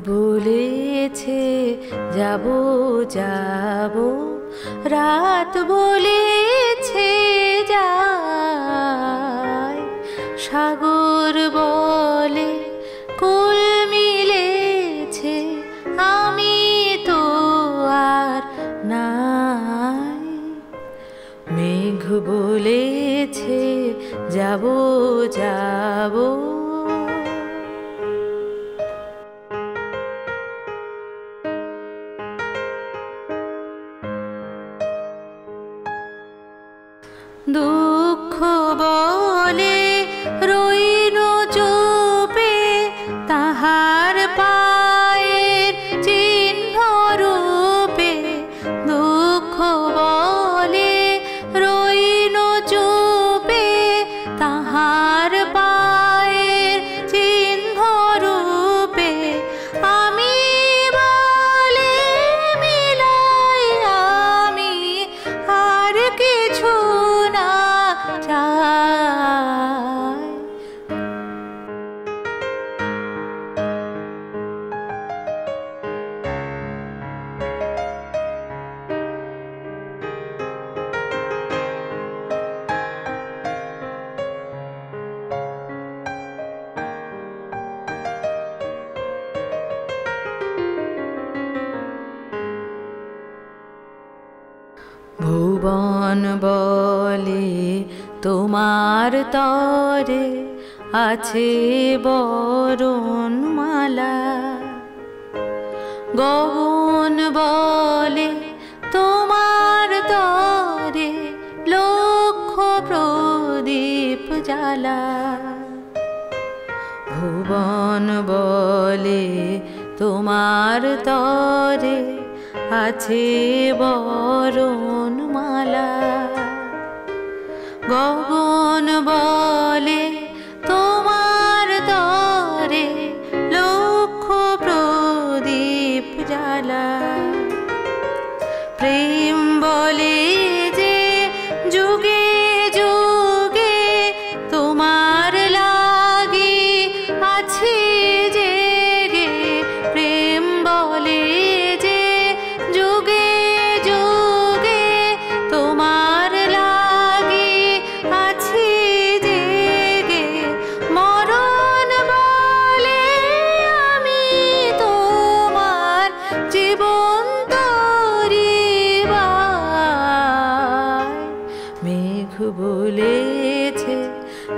বলেছে যাব যাব, রাত বলেছে যায়, সাগর বলে কুল মিলেছে, আমি তো আর নাই। মেঘ বলেছে যাব যাব, দুঃখ বলে রইনু চুপে, তাহার পায়ের চিহ্ন রূপে। দুঃখ বলে রইনু চুপে, তাহার পায়ের চিহ্ন রূপে। আমি বলে মিলাই আমি আর কিছু না চাই। ভুবন বলে তোমার তরে আছে বরণমালা, গগন বলে তোমার তরে লক্ষ প্রদীপ জ্বালা। ভুবন বলে তোমার তরে আছে বরণমালা, গগন বলে তোমার তরে লক্ষ প্রদীপ জ্বালা। প্রেম বলে যে যুগে যুগে তোমার লাগি আছে জেগে। প্রেম বলে যে যুগে যুগে তোমার লাগি আছে জেগে। মরণ বলে আমি তোমার জীবন তরিবাই। মেঘ বলেছে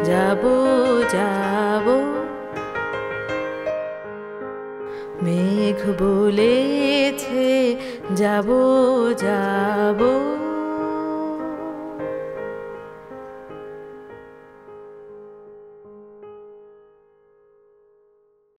যাব যাব, মেঘ বলেছে যাব যাব।